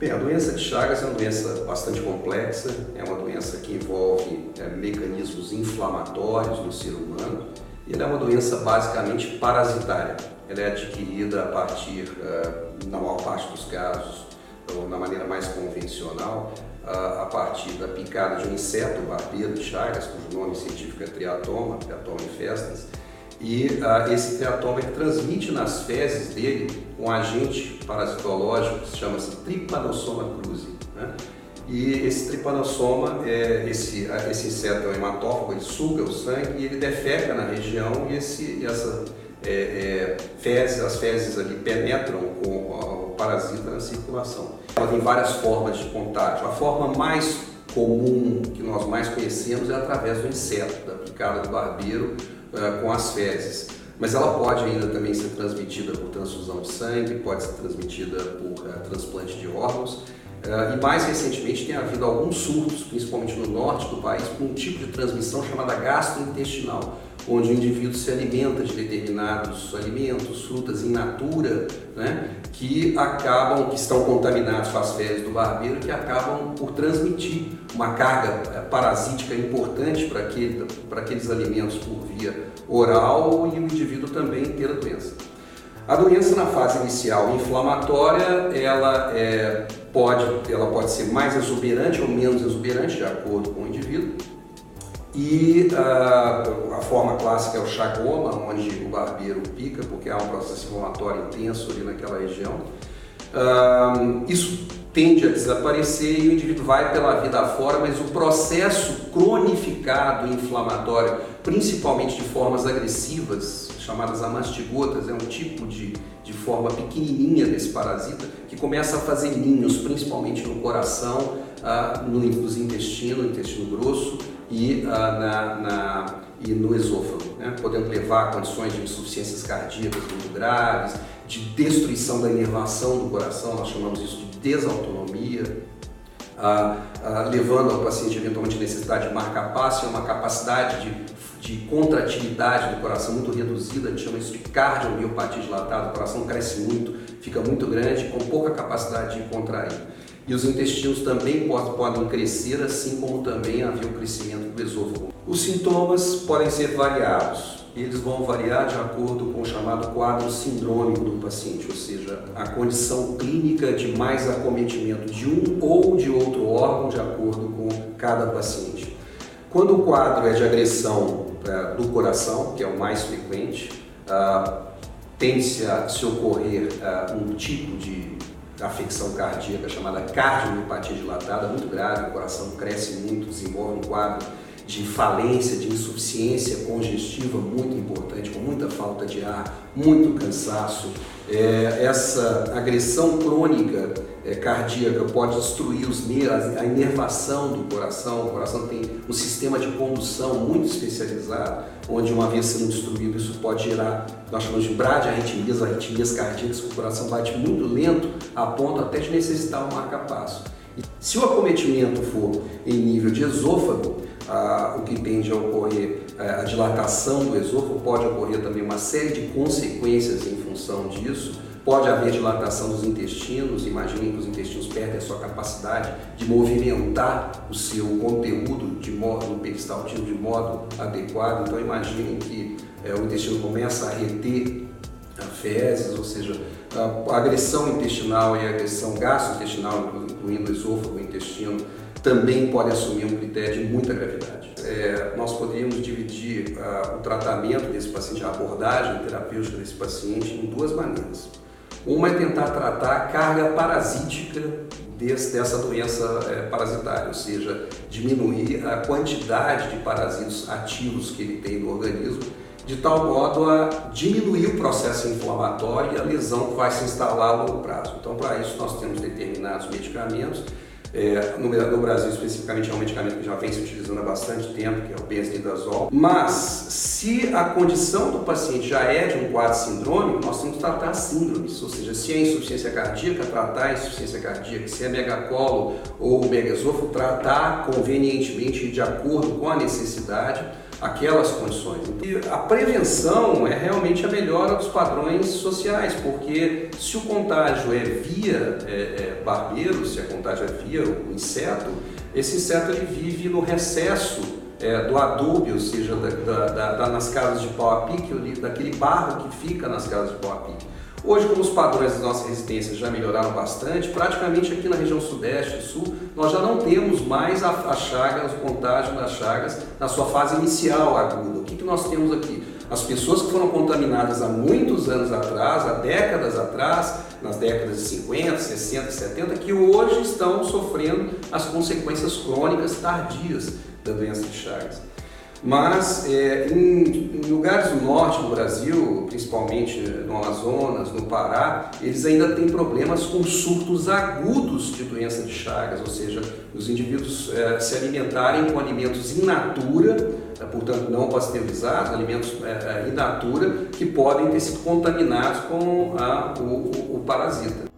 Bem, a doença de Chagas é uma doença bastante complexa, é uma doença que envolve mecanismos inflamatórios no ser humano e ela é uma doença basicamente parasitária. Ela é adquirida a partir, na maior parte dos casos, ou na maneira mais convencional, a partir da picada de um inseto, o barbeiro de Chagas, cujo nome científico é Triatoma infestans, e esse triatoma ele transmite nas fezes dele um agente parasitológico que chama-se Trypanosoma cruzi, né? E esse Trypanosoma, esse inseto é um hematófago, ele suga o sangue e ele defeca na região e as fezes ali penetram com o parasita na circulação. Ela tem várias formas de contágio. A forma mais comum que nós mais conhecemos é através do inseto, da picada do barbeiro com as fezes. Mas ela pode ainda também ser transmitida por transfusão de sangue, pode ser transmitida por transplante de órgãos. E mais recentemente tem havido alguns surtos, principalmente no norte do país, com um tipo de transmissão chamada gastrointestinal, onde o indivíduo se alimenta de determinados alimentos, frutas in natura, né, que estão contaminados com as fezes do barbeiro, que acabam por transmitir uma carga parasítica importante para aqueles alimentos por via oral e o indivíduo também ter a doença. A doença na fase inicial inflamatória, ela pode ser mais exuberante ou menos exuberante, de acordo com o indivíduo. E a forma clássica é o chagoma, onde o barbeiro pica, porque há um processo inflamatório intenso ali naquela região. Isso tende a desaparecer e o indivíduo vai pela vida afora, mas o processo cronificado inflamatório, principalmente de formas agressivas, chamadas amastigotas, é um tipo de forma pequenininha desse parasita que começa a fazer ninhos, principalmente no coração, nos intestino grosso e no esôfago, né? Podendo levar a condições de insuficiências cardíacas muito graves, de destruição da inervação do coração, nós chamamos isso de desautonomia, levando ao paciente eventualmente a necessidade de marcapasso, uma capacidade de contratilidade do coração muito reduzida, a gente chama isso de cardiomiopatia dilatada, o coração cresce muito, fica muito grande, com pouca capacidade de contrair. E os intestinos também podem crescer, assim como também havia o crescimento do esôfago. Os sintomas podem ser variados. Eles vão variar de acordo com o chamado quadro sindrômico do paciente, ou seja, a condição clínica de mais acometimento de um ou de outro órgão, de acordo com cada paciente. Quando o quadro é de agressão do coração, que é o mais frequente, tende-se a se ocorrer um tipo de afecção cardíaca chamada cardiomiopatia dilatada, muito grave, o coração cresce muito, desenvolve um quadro de falência, de insuficiência congestiva muito importante, com muita falta de ar, muito cansaço. Essa agressão crônica cardíaca pode destruir a inervação do coração. O coração tem um sistema de condução muito especializado, onde uma vez sendo destruído isso pode gerar, nós chamamos de bradiarritmias, arritmias cardíacas, que o coração bate muito lento a ponto até de necessitar um marca-passo. Se o acometimento for em nível de esôfago, o que tende a ocorrer a dilatação do esôfago, pode ocorrer também uma série de consequências em função disso. Pode haver dilatação dos intestinos, imaginem que os intestinos perdem a sua capacidade de movimentar o seu conteúdo no peristaltismo de modo adequado, então imaginem que o intestino começa a reter fezes, ou seja, a agressão intestinal e a agressão gastrointestinal, incluindo o esôfago e o intestino, também pode assumir um critério de muita gravidade. Nós poderíamos dividir o tratamento desse paciente, a abordagem terapêutica desse paciente em duas maneiras. Uma é tentar tratar a carga parasítica dessa doença parasitária, ou seja, diminuir a quantidade de parasitos ativos que ele tem no organismo, de tal modo a diminuir o processo inflamatório e a lesão que vai se instalar a longo prazo. Então, para isso, nós temos determinados medicamentos. No Brasil, especificamente, é um medicamento que já vem se utilizando há bastante tempo, que é o benznidazol. Mas, se a condição do paciente já é de um quadro sindrômico, nós temos que tratar as síndromes, ou seja, se é insuficiência cardíaca, tratar a insuficiência cardíaca, se é megacolo ou megaesôfago, tratar convenientemente de acordo com a necessidade aquelas condições. E a prevenção é realmente a melhora dos padrões sociais, porque se o contágio é via barbeiro, se a contágio é via o inseto, esse inseto ele vive no recesso do adobe, ou seja, nas casas de pau a pique, daquele barro que fica nas casas de pau a pique. Hoje, como os padrões das nossas residências já melhoraram bastante, praticamente aqui na região sudeste e sul, nós já não temos mais a chaga, o contágio das chagas na sua fase inicial aguda. O que nós temos aqui? As pessoas que foram contaminadas há muitos anos atrás, há décadas atrás, nas décadas de 50, 60, 70, que hoje estão sofrendo as consequências crônicas tardias da doença de Chagas. Mas em lugares do norte do Brasil, principalmente no Amazonas, no Pará, eles ainda têm problemas com surtos agudos de doença de Chagas, ou seja, os indivíduos se alimentarem com alimentos in natura, portanto não pasteurizados, alimentos in natura, que podem ter sido contaminados com o parasita.